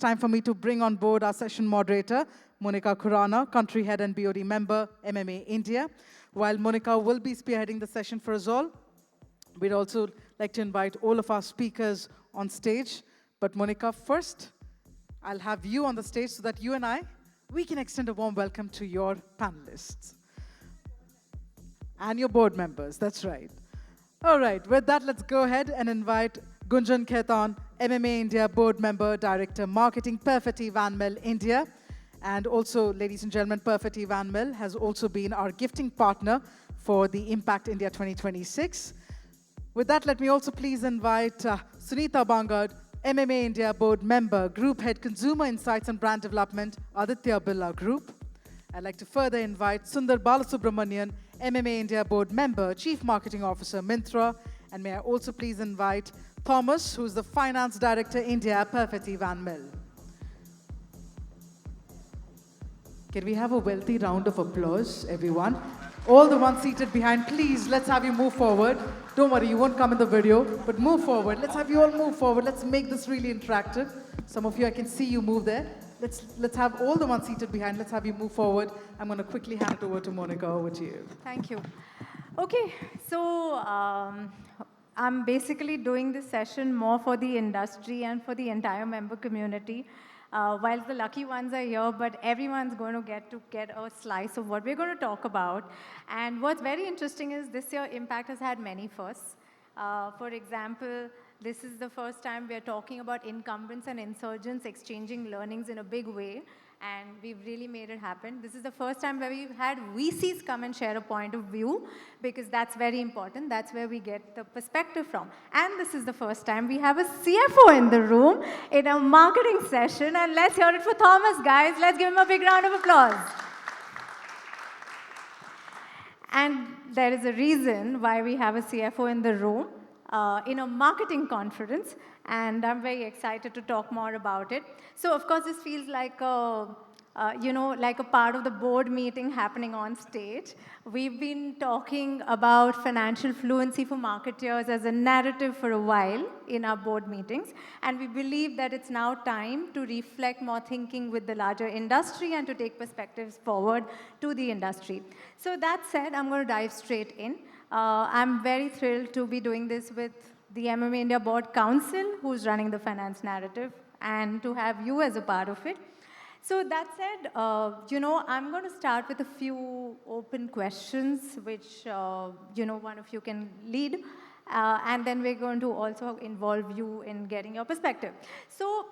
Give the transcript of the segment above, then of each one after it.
time for me to bring on board our session moderator, Monica Khurana, country head and BOD member, MMA India. While Monica will be spearheading the session for us all, we'd also like to invite all of our speakers on stage. But Monica, first, I'll have you on the stage so that you and we can extend a warm welcome to your panelists. And your board members, that's right. All right, with that, let's go ahead and invite Gunjan Khaitan, MMA India Board Member, Director, Marketing, Perfetti Van Mill, India. And also, ladies and gentlemen, Perfetti Van Mill has also been our gifting partner for the Impact India 2026. With that, let me also please invite Sunita Bangad, MMA India Board Member, Group Head, Consumer Insights and Brand Development, Aditya Birla Group. I'd like to further invite Sundar Balasubramanian, MMA India Board Member, Chief Marketing Officer, Myntra. And may I also please invite Thomas, who's the Finance Director, India, Perfetti Van Mill. Can we have a wealthy round of applause, everyone? All the ones seated behind, please, let's have you move forward. Don't worry, you won't come in the video, but move forward. Let's have you all move forward. Let's make this really interactive. Some of you, I can see you move there. Let's have all the ones seated behind. Let's have you move forward. I'm going to quickly hand it over to Monica. Over to you. Thank you. Okay, so I'm basically doing this session more for the industry and for the entire member community. While the lucky ones are here, but everyone's going to get a slice of what we're going to talk about. And what's very interesting is this year Impact has had many firsts. For example, this is the first time we're talking about incumbents and insurgents exchanging learnings in a big way, and we've really made it happen. This is the first time where we've had VCs come and share a point of view, because that's very important. That's where we get the perspective from. And this is the first time we have a CFO in the room in a marketing session, and let's hear it for Thomas, guys. Let's give him a big round of applause. And there is a reason why we have a CFO in the room in a marketing conference, and I'm very excited to talk more about it. So, of course, this feels like like a part of the board meeting happening on stage. We've been talking about financial fluency for marketers as a narrative for a while in our board meetings, and we believe that it's now time to reflect more thinking with the larger industry and to take perspectives forward to the industry. So that said, I'm going to dive straight in. I'm very thrilled to be doing this with the MMA India Board Council, who's running the finance narrative, and to have you as a part of it. So that said, I'm going to start with a few open questions, which, one of you can lead. And then we're going to also involve you in getting your perspective. So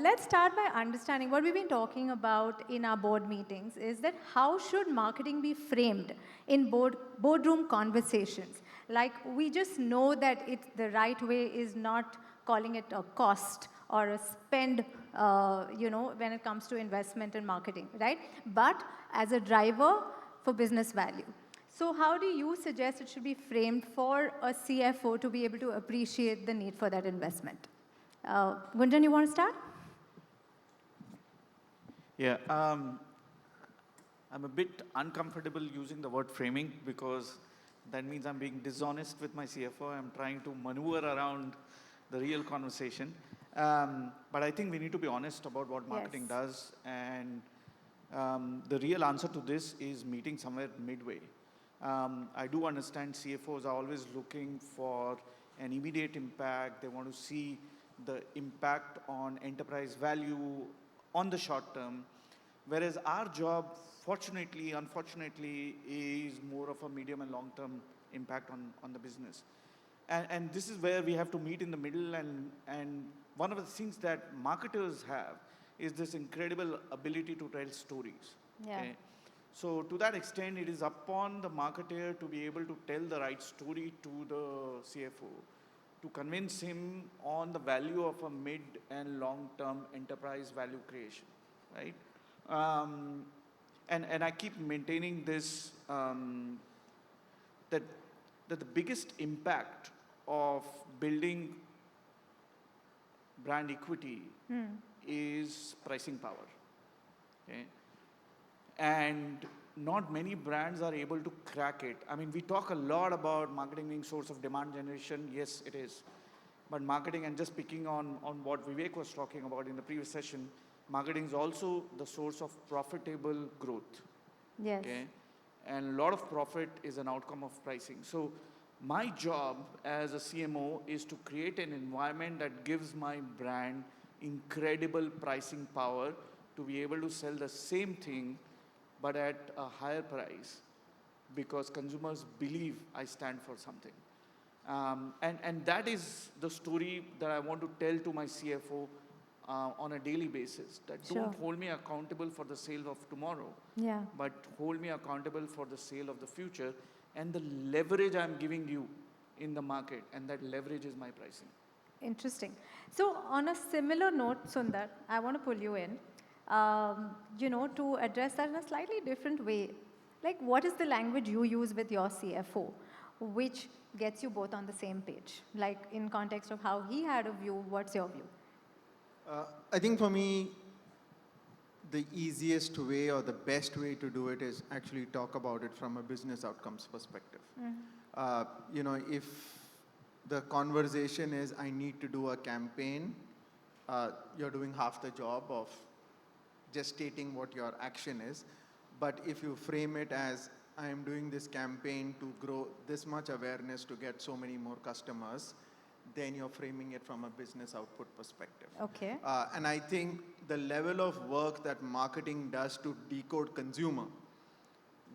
let's start by understanding what we've been talking about in our board meetings is that how should marketing be framed in boardroom conversations? Like, we just know that the right way is not calling it a cost or a spend, when it comes to investment in marketing, right? But as a driver for business value. So how do you suggest it should be framed for a CFO to be able to appreciate the need for that investment? Gunjan, you want to start? Yeah, I'm a bit uncomfortable using the word framing because that means I'm being dishonest with my CFO. I'm trying to maneuver around the real conversation. But I think we need to be honest about what marketing does. And the real answer to this is meeting somewhere midway. I do understand CFOs are always looking for an immediate impact. They want to see the impact on enterprise value on the short term, whereas our job, fortunately, unfortunately, is more of a medium and long-term impact on the business. And this is where we have to meet in the middle, and one of the things that marketers have is this incredible ability to tell stories. Yeah. Okay? So to that extent, it is upon the marketer to be able to tell the right story to the CFO, to convince him on the value of a mid and long-term enterprise value creation, right? And I keep maintaining this, that the biggest impact of building brand equity is pricing power. Okay? And not many brands are able to crack it. I mean, we talk a lot about marketing being source of demand generation. Yes, it is. But marketing, and just picking on what Vivek was talking about in the previous session, marketing is also the source of profitable growth. Yes. Okay? And a lot of profit is an outcome of pricing. So my job as a CMO is to create an environment that gives my brand incredible pricing power to be able to sell the same thing but at a higher price because consumers believe I stand for something. And that is the story that I want to tell to my CFO on a daily basis, that don't hold me accountable for the sale of tomorrow, but hold me accountable for the sale of the future and the leverage I'm giving you in the market, and that leverage is my pricing. Interesting. So on a similar note, Sundar, I want to pull you in, to address that in a slightly different way. Like, what is the language you use with your CFO, which gets you both on the same page? Like, in context of how he had a view, what's your view? I think for me, the easiest way or the best way to do it is actually talk about it from a business outcomes perspective. If the conversation is, I need to do a campaign, you're doing half the job of just stating what your action is. But if you frame it as, I am doing this campaign to grow this much awareness to get so many more customers, then you're framing it from a business output perspective. Okay. And I think the level of work that marketing does to decode consumer,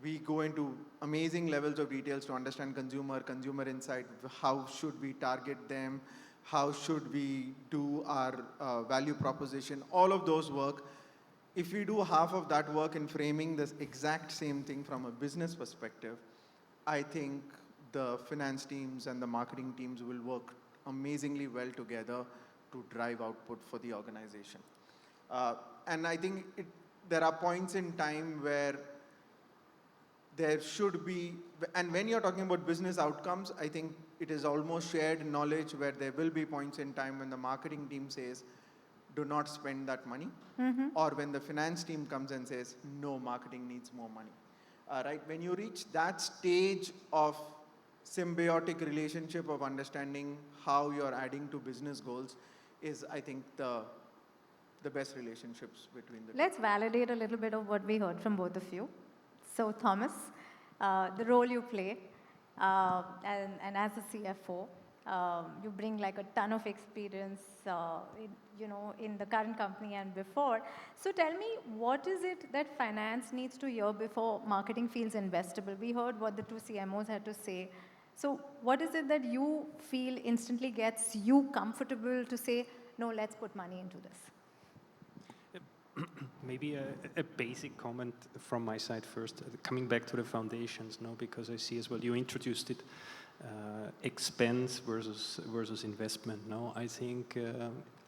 we go into amazing levels of details to understand consumer insight, how should we target them, how should we do our value proposition, all of those work. If we do half of that work in framing this exact same thing from a business perspective, I think the finance teams and the marketing teams will work amazingly well together to drive output for the organization. And I think there are points in time where there should be, and when you're talking about business outcomes, I think it is almost shared knowledge where there will be points in time when the marketing team says, do not spend that money, or when the finance team comes and says, no, marketing needs more money. Right? When you reach that stage of symbiotic relationship of understanding how you're adding to business goals is, I think, the best relationships between the two. Let's validate a little bit of what we heard from both of you. So Thomas, the role you play, and as a CFO, you bring like a ton of experience, in the current company and before. So tell me, what is it that finance needs to hear before marketing feels investable? We heard what the two CMOs had to say. So what is it that you feel instantly gets you comfortable to say, no, let's put money into this? Maybe a basic comment from my side first, coming back to the foundations, because I see as well, you introduced it, expense versus investment. I think,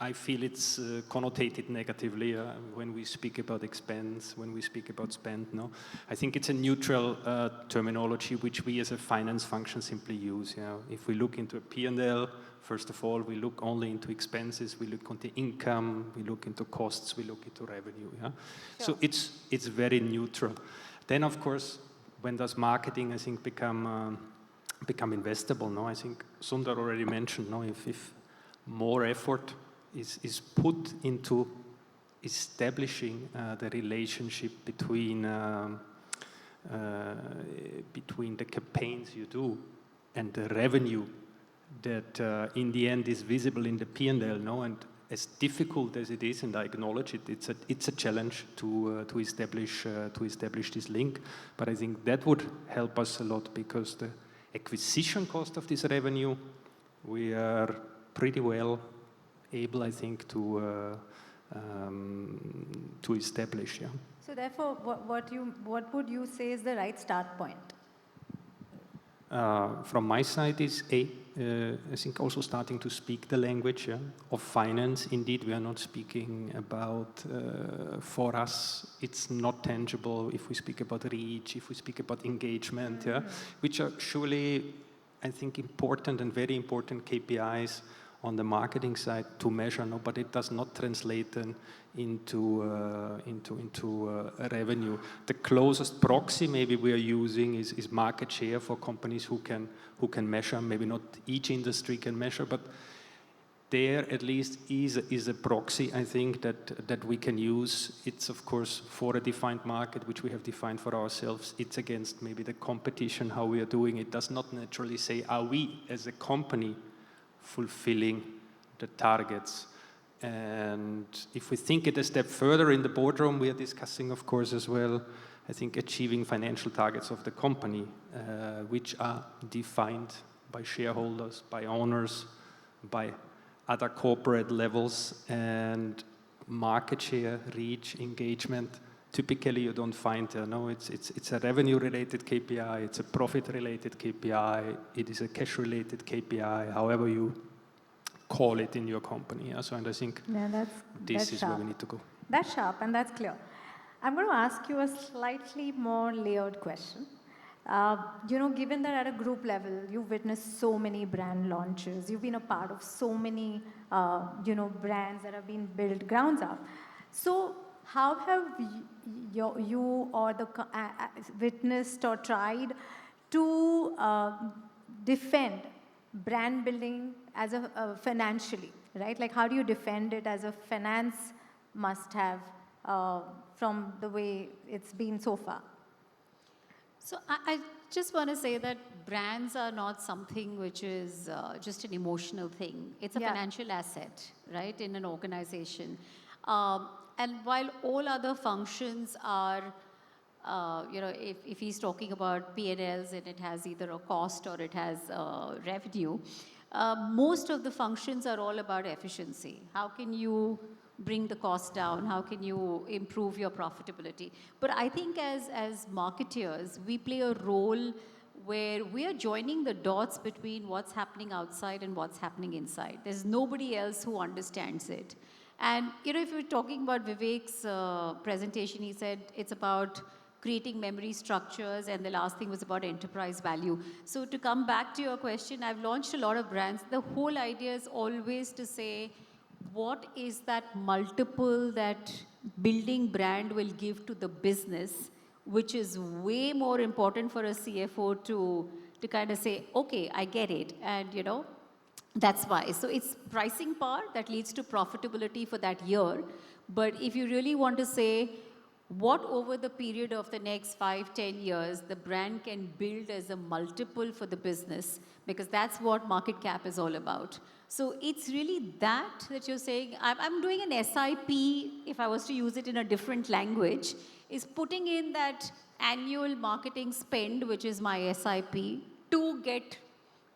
I feel it's connotated negatively when we speak about expense, when we speak about spend. I think it's a neutral terminology which we as a finance function simply use. If we look into a P&L, first of all, we look only into expenses, we look into income, we look into costs, we look into revenue. So it's very neutral. Then, of course, when does marketing, I think, become investable? I think Sundar already mentioned, if more effort is put into establishing the relationship between the campaigns you do and the revenue that in the end is visible in the P&L, and as difficult as it is, and I acknowledge it, it's a challenge to establish this link. But I think that would help us a lot, because the acquisition cost of this revenue, we are pretty well able, I think, to establish. So therefore, what would you say is the right start point? From my side is I think also starting to speak the language of finance. Indeed, we are not speaking about, for us, it's not tangible if we speak about reach, if we speak about engagement, which are surely, I think, important and very important KPIs on the marketing side to measure, but it does not translate then into revenue. The closest proxy maybe we are using is market share for companies who can measure. Maybe not each industry can measure, but there at least is a proxy, I think, that we can use. It's, of course, for a defined market, which we have defined for ourselves. It's against maybe the competition, how we are doing. It does not naturally say, are we, as a company, fulfilling the targets? And if we think it a step further in the boardroom, we are discussing, of course, as well, I think, achieving financial targets of the company, which are defined by shareholders, by owners, by other corporate levels, and market share, reach, engagement. Typically, you don't find there. No, it's a revenue-related KPI, it's a profit-related KPI, it is a cash-related KPI, however you call it in your company. Yeah? So, and I think this is where we need to go. That's sharp and that's clear. I'm going to ask you a slightly more layered question. Given that at a group level, you've witnessed so many brand launches, you've been a part of so many, brands that have been built grounds up. So how have you or the witnessed or tried to defend brand building as a financially, right? Like, how do you defend it as a finance must-have from the way it's been so far? So I just want to say that brands are not something which is just an emotional thing. It's a financial asset, right, in an organization. And while all other functions are, if he's talking about P&Ls and it has either a cost or it has revenue, most of the functions are all about efficiency. How can you bring the cost down? How can you improve your profitability? But I think as marketeers, we play a role where we are joining the dots between what's happening outside and what's happening inside. There's nobody else who understands it. And, if you're talking about Vivek's presentation, he said it's about creating memory structures, and the last thing was about enterprise value. So to come back to your question, I've launched a lot of brands. The whole idea is always to say, what is that multiple that building brand will give to the business, which is way more important for a CFO to kind of say, okay, I get it. And, that's why. So it's pricing power that leads to profitability for that year. But if you really want to say, what over the period of the next 5-10 years the brand can build as a multiple for the business, because that's what market cap is all about. So it's really that you're saying. I'm doing an SIP, if I was to use it in a different language, is putting in that annual marketing spend, which is my SIP, to get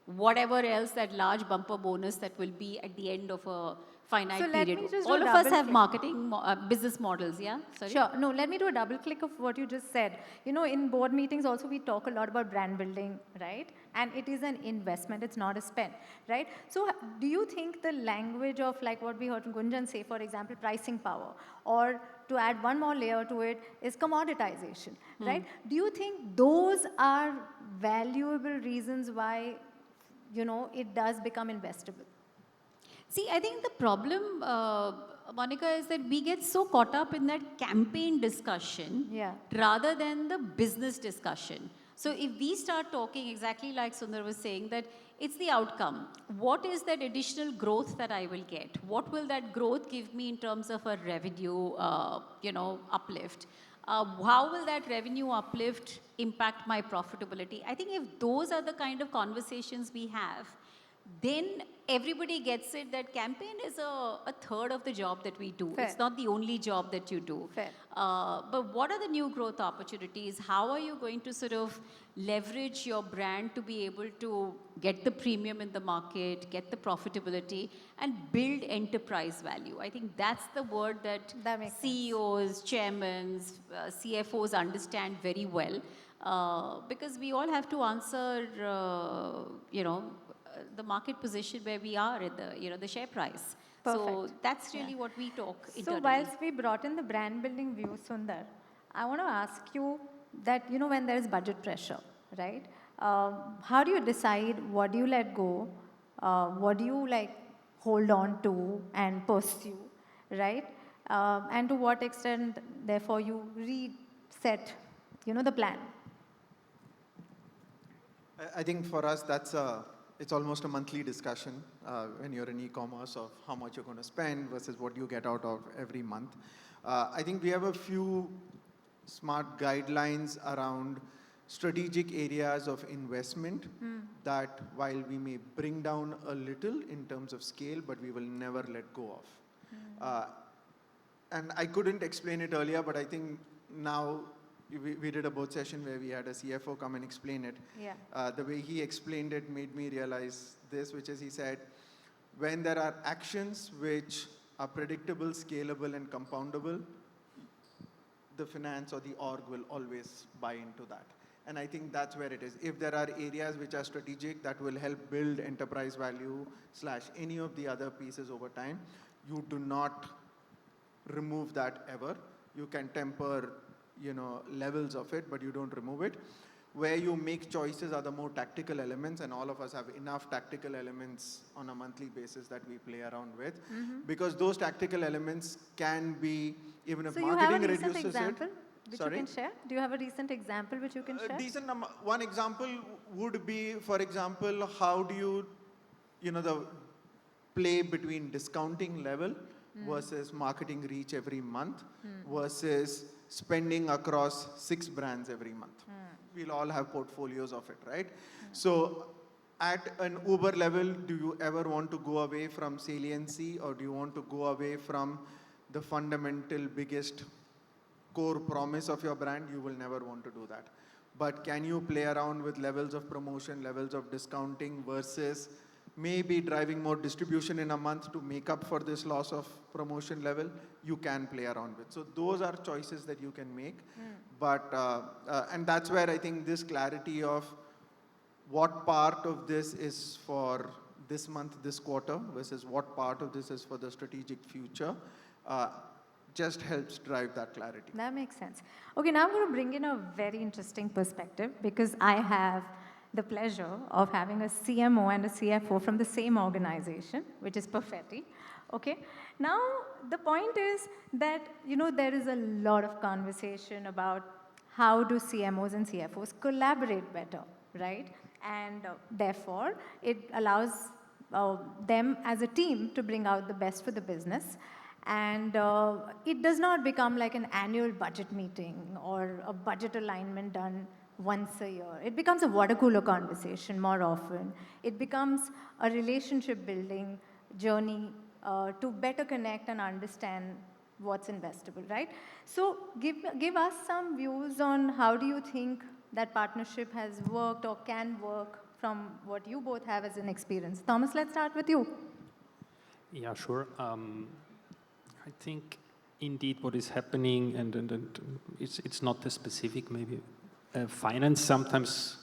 whatever else, that large bumper bonus that will be at the end of a finite period. Let me just all of us have marketing business models, yeah? Sorry? Sure. No, let me do a double click of what you just said. In board meetings also we talk a lot about brand building, right? And it is an investment, it's not a spend, right? So do you think the language of, like what we heard Gunjan say, for example, pricing power, or to add one more layer to it is commoditization, right? Do you think those are valuable reasons why, it does become investable? See, I think the problem, Monica, is that we get so caught up in that campaign discussion rather than the business discussion. So if we start talking exactly like Sundar was saying, that it's the outcome. What is that additional growth that I will get? What will that growth give me in terms of a revenue, uplift? How will that revenue uplift impact my profitability? I think if those are the kind of conversations we have, then everybody gets it that campaign is a third of the job that we do. Fair. It's not the only job that you do. Fair. But what are the new growth opportunities? How are you going to sort of leverage your brand to be able to get the premium in the market, get the profitability, and build enterprise value? I think that's the word that CEOs, chairmen, CFOs understand very well. Because we all have to answer, the market position where we are in the share price. Perfect. So that's really what we talk internally. So whilst we brought in the brand building view, Sundar, I want to ask you that, when there is budget pressure, right? How do you decide what do you let go, what do you hold on to and pursue, right? And to what extent, therefore, you reset, the plan? I think for us, that's a it's almost a monthly discussion when you're in e-commerce of how much you're going to spend versus what you get out of every month. I think we have a few smart guidelines around strategic areas of investment that while we may bring down a little in terms of scale, but we will never let go of. And I couldn't explain it earlier, but I think now we did a board session where we had a CFO come and explain it. Yeah. The way he explained it made me realize this, which is he said, when there are actions which are predictable, scalable, and compoundable, the finance or the org will always buy into that. And I think that's where it is. If there are areas which are strategic that will help build enterprise value / any of the other pieces over time, you do not remove that ever. You can temper, levels of it, but you don't remove it. Where you make choices are the more tactical elements, and all of us have enough tactical elements on a monthly basis that we play around with. Because those tactical elements can be, even if So you marketing have a recent reduces example it. which Sorry? you can share? Do you have a recent example which you can share? One example would be, for example, how do you, the play between discounting level versus marketing reach every month versus spending across 6 brands every month. We'll all have portfolios of it, right? So at an Uber level, do you ever want to go away from saliency, or do you want to go away from the fundamental biggest core promise of your brand? You will never want to do that. But can you play around with levels of promotion, levels of discounting versus maybe driving more distribution in a month to make up for this loss of promotion level? You can play around with. So those are choices that you can make. But, and that's where I think this clarity of what part of this is for this month, this quarter, versus what part of this is for the strategic future, just helps drive that clarity. That makes sense. Okay, now I'm going to bring in a very interesting perspective because I have the pleasure of having a CMO and a CFO from the same organization, which is Perfetti. Okay, now the point is that, there is a lot of conversation about how do CMOs and CFOs collaborate better, right? And therefore, it allows them as a team to bring out the best for the business. And it does not become like an annual budget meeting or a budget alignment done once a year. It becomes a water cooler conversation more often. It becomes a relationship building journey to better connect and understand what's investable, right? So give us some views on how do you think that partnership has worked or can work from what you both have as an experience. Thomas, let's start with you. Yeah, sure. I think indeed what is happening, and it's not the specific maybe. Finance sometimes,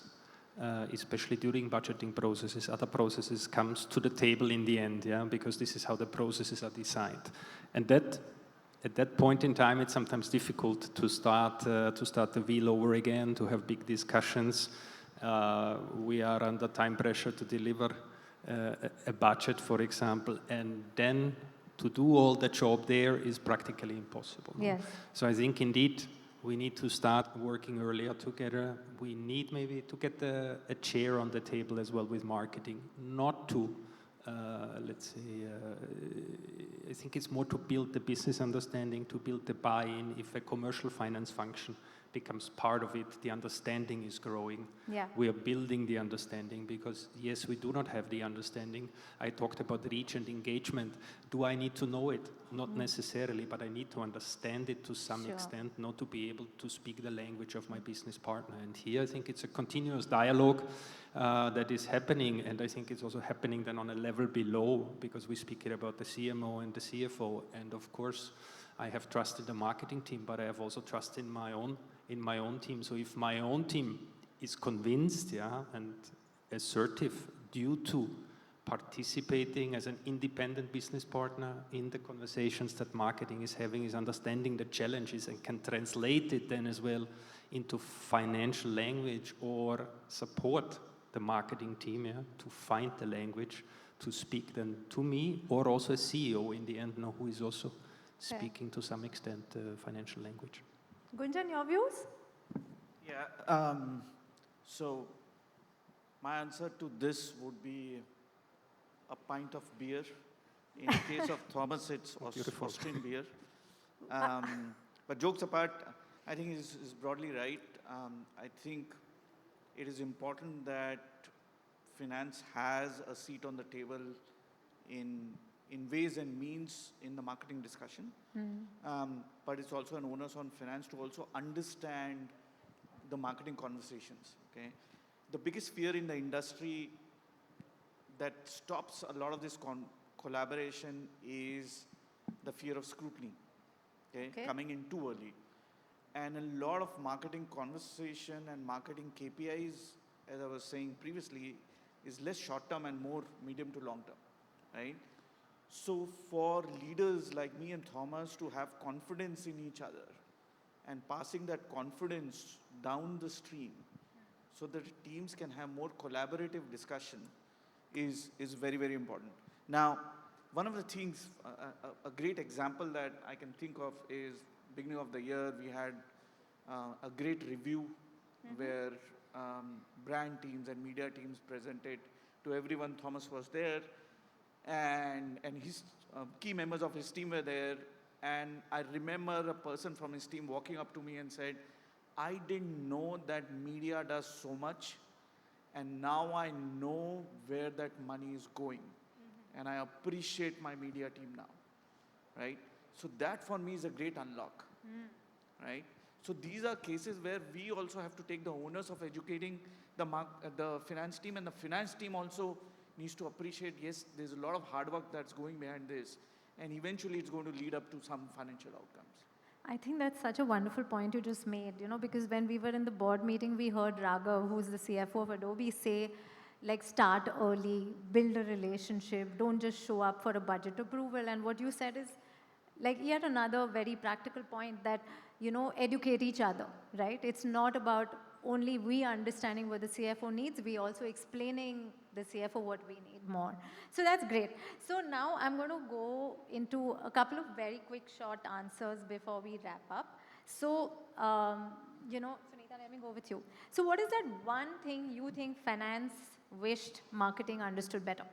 especially during budgeting processes, other processes comes to the table in the end, yeah, because this is how the processes are designed. And that, at that point in time, it's sometimes difficult to start the wheel over again, to have big discussions. We are under time pressure to deliver a budget, for example, and then to do all the job there is practically impossible. Yes. So I think indeed we need to start working earlier together. We need maybe to get a chair on the table as well with marketing, not to, let's say, I think it's more to build the business understanding, to build the buy-in. If a commercial finance function becomes part of it, the understanding is growing. Yeah. We are building the understanding because, yes, we do not have the understanding. I talked about reach and engagement. Do I need to know it? Not necessarily, but I need to understand it to some extent, not to be able to speak the language of my business partner. And here I think it's a continuous dialogue that is happening, and I think it's also happening then on a level below, because we speak here about the CMO and the CFO, and of course I have trust in the marketing team, but I have also trust in my own team. So if my own team is convinced, yeah, and assertive due to participating as an independent business partner in the conversations that marketing is having, is understanding the challenges and can translate it then as well into financial language or support the marketing team, yeah, to find the language to speak then to me, or also a CEO in the end, no, who is also speaking to some extent financial language. Gunjan, your views? Yeah, so My answer to this would be a pint of beer. In case of Thomas, it's Austrian beer. But jokes apart, I think he's broadly right. I think it is important that finance has a seat on the table in ways and means in the marketing discussion. But it's also an onus on finance to also understand the marketing conversations. Okay, the biggest fear in the industry that stops a lot of this collaboration is the fear of scrutiny. Okay, coming in too early. And a lot of marketing conversation and marketing KPIs, as I was saying previously, is less short-term and more medium to long-term, right? So for leaders like me and Thomas to have confidence in each other and passing that confidence down the stream so that teams can have more collaborative discussion is very, very important. Now, one of the things, a great example that I can think of is beginning of the year, we had a great review where brand teams and media teams presented to everyone. Thomas was there, and his key members of his team were there. And I remember a person from his team walking up to me and said, I didn't know that media does so much, and now I know where that money is going. And I appreciate my media team now, right? So that for me is a great unlock, right? So these are cases where we also have to take the onus of educating the finance team, and the finance team also needs to appreciate, yes, there's a lot of hard work that's going behind this, and eventually it's going to lead up to some financial outcomes. I think that's such a wonderful point you just made, because when we were in the board meeting, we heard Raghav, who's the CFO of Adobe, say, like, start early, build a relationship, don't just show up for a budget approval. And what you said is, like, yet another very practical point that, educate each other, right? It's not about only we understanding what the CFO needs, we also explaining the CFO what we need more. So that's great. So now I'm going to go into a couple of very quick short answers before we wrap up. So, Sunita, let me go with you. So what is that one thing you think finance wished marketing understood better?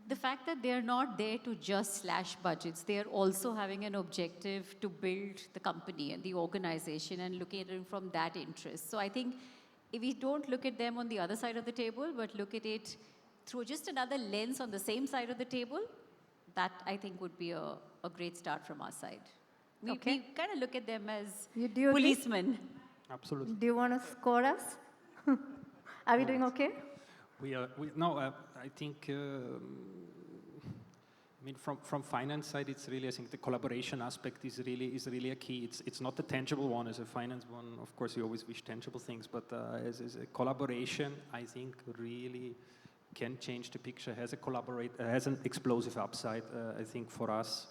The fact that they're not there to just slash budgets, they're also having an objective to build the company and the organization and looking at it from that interest. So I think if we don't look at them on the other side of the table, but look at it through just another lens on the same side of the table, that I think would be a great start from our side. We kind of look at them as policemen. Absolutely. Do you want to score us? Are we doing okay? I think, from finance side, it's really, I think the collaboration aspect is really a key. It's not the tangible one. As a finance one, of course, you always wish tangible things, but as a collaboration, I think really can change the picture, has an explosive upside, I think, for us.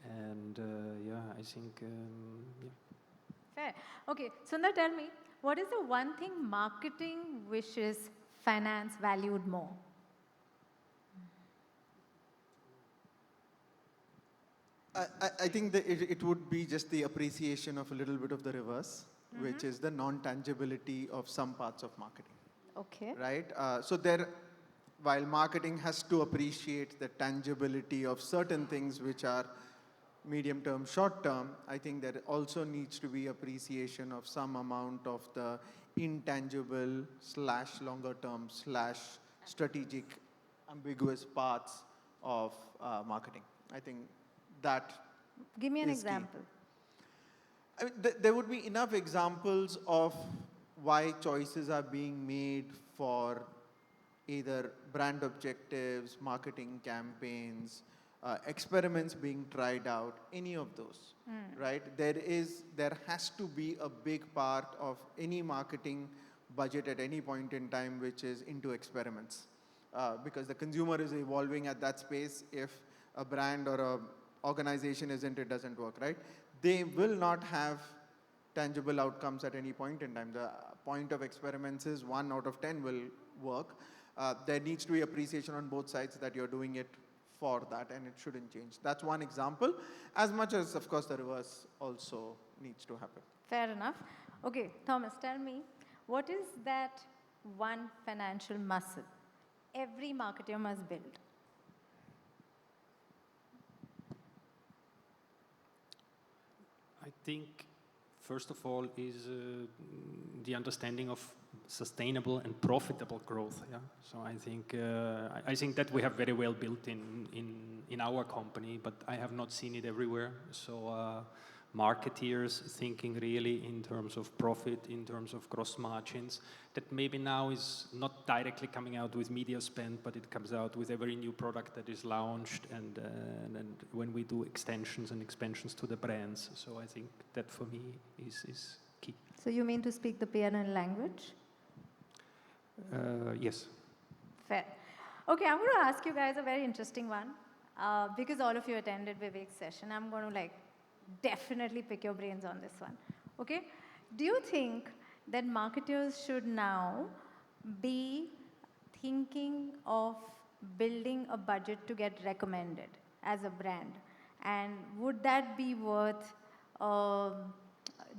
And I think, Fair. Okay, Sundar, tell me, what is the one thing marketing wishes finance valued more? I think that it would be just the appreciation of a little bit of the reverse, which is the non-tangibility of some parts of marketing. Okay. Right? While marketing has to appreciate the tangibility of certain things which are medium term, short term, I think there also needs to be appreciation of some amount of the intangible / longer term / strategic ambiguous parts of marketing. I think that give me an is key. example. I mean, there would be enough examples of why choices are being made for either brand objectives, marketing campaigns, experiments being tried out, any of those, right? There has to be a big part of any marketing budget at any point in time which is into experiments, because the consumer is evolving at that space. If a brand or a organization isn't, it doesn't work, right? They will not have tangible outcomes at any point in time. The point of experiments is 1 out of 10 will work. There needs to be appreciation on both sides that you're doing it for that, and it shouldn't change. That's one example, as much as, of course, the reverse also needs to happen. Fair enough. Okay, Thomas, tell me, what is that one financial muscle every marketer must build? I think, first of all, is the understanding of sustainable and profitable growth. Yeah. So I think that we have very well built in our company, but I have not seen it everywhere. So marketeers thinking really in terms of profit, in terms of gross margins, that maybe now is not directly coming out with media spend, but it comes out with every new product that is launched and when we do extensions and expansions to the brands. So I think that for me is key. So you mean to speak the PNL language? Yes. Fair. Okay, I'm going to ask you guys a very interesting one. Because all of you attended Vivek's session, I'm going to definitely pick your brains on this one. Okay? Do you think that marketers should now be thinking of building a budget to get recommended as a brand? And would that be worth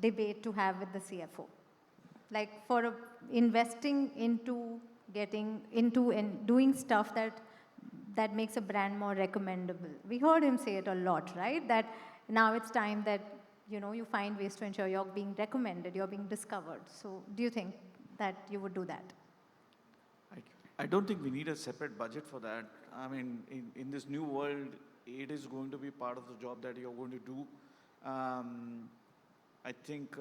debate to have with the CFO? Like for investing into getting into and doing stuff that makes a brand more recommendable. We heard him say it a lot, right? That now it's time that you find ways to ensure you're being recommended, you're being discovered. So do you think that you would do that? I don't think we need a separate budget for that. I mean, in this new world, it is going to be part of the job that you're going to do. I think,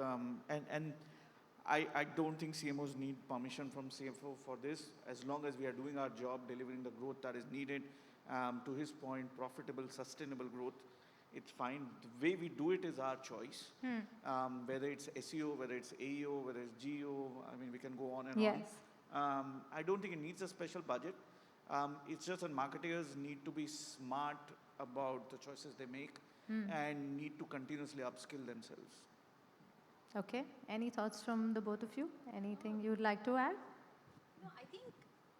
I don't think CMOs need permission from CFO for this. As long as we are doing our job, delivering the growth that is needed, to his point, profitable, sustainable growth, it's fine. The way we do it is our choice. Whether it's SEO, whether it's AEO, whether it's GEO, I mean, we can go on and on. I don't think it needs a special budget. It's just that marketers need to be smart about the choices they make and need to continuously upskill themselves. Okay. Any thoughts from the both of you? Anything you'd like to add? No, I think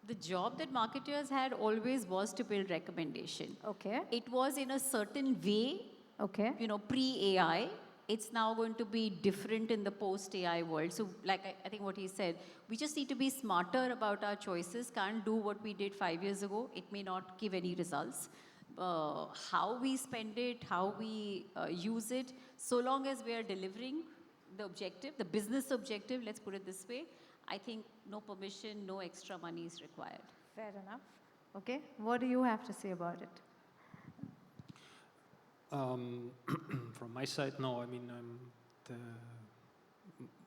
the job that marketers had always was to build recommendation. Okay. It was in a certain way, Okay. pre-AI. It's now going to be different in the post-AI world. So like I think what he said, we just need to be smarter about our choices. Can't do what we did 5 years ago. It may not give any results. How we spend it, how we use it, so long as we are delivering the objective, the business objective, let's put it this way, I think no permission, no extra money is required. Fair enough. Okay. What do you have to say about it? From my side, no. I mean, the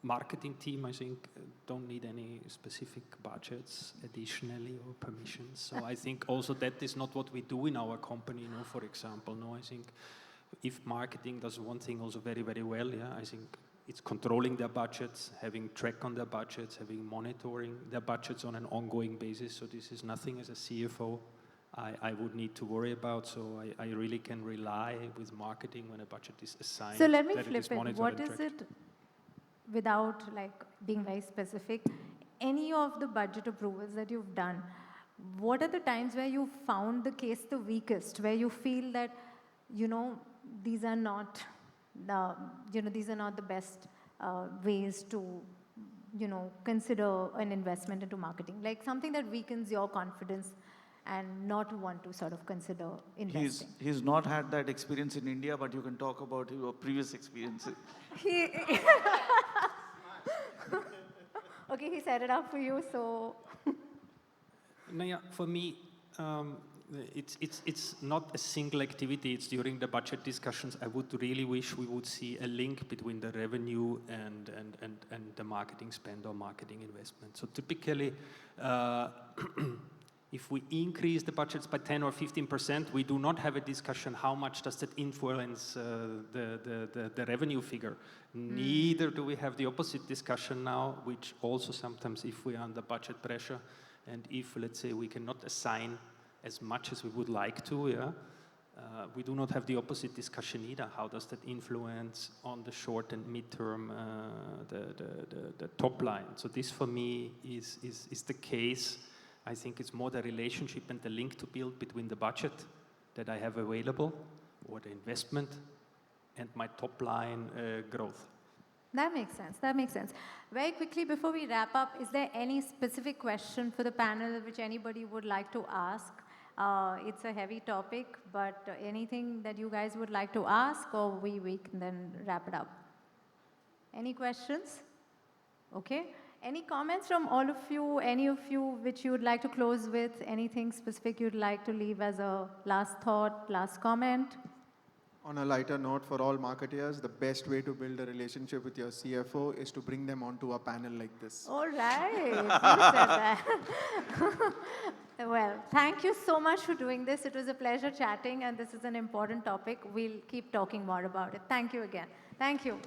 marketing team, I think, don't need any specific budgets additionally or permissions. So I think also that is not what we do in our company, for example. No, I think if marketing does one thing also very, very well, I think it's controlling their budgets, having track on their budgets, having monitoring their budgets on an ongoing basis. So this is nothing as a CFO I would need to worry about. So I really can rely with marketing when a budget is assigned. So let me that flip it. What is it, without being very specific, any of the budget approvals that you've done, what are the times where you found the case the weakest, where you feel that, these are not the best ways to, consider an investment into marketing, like something that weakens your confidence and not want to sort of consider investing? He's not had that experience in India, but you can talk about your previous experiences. Okay, he set it up for you, so. No, yeah, for me, it's not a single activity. It's during the budget discussions. I would really wish we would see a link between the revenue and the marketing spend or marketing investment. So typically, if we increase the budgets by 10 or 15%, we do not have a discussion how much does that influence the revenue figure. Neither do we have the opposite discussion now, which also sometimes if we are under budget pressure and if, let's say, we cannot assign as much as we would like to, we do not have the opposite discussion either. How does that influence on the short and midterm the top line? So this for me is the case. I think it's more the relationship and the link to build between the budget that I have available or the investment and my top line growth. That makes sense. That makes sense. Very quickly, before we wrap up, is there any specific question for the panel which anybody would like to ask? It's a heavy topic, but anything that you guys would like to ask, or we can then wrap it up? Any questions? Okay. Any comments from all of you, any of you which you would like to close with? Anything specific you'd like to leave as a last thought, last comment? On a lighter note, for all marketeers, the best way to build a relationship with your CFO is to bring them onto a panel like this. All right, you said that. Well, thank you so much for doing this. It was a pleasure chatting, and this is an important topic. We'll keep talking more about it. Thank you again. Thank you.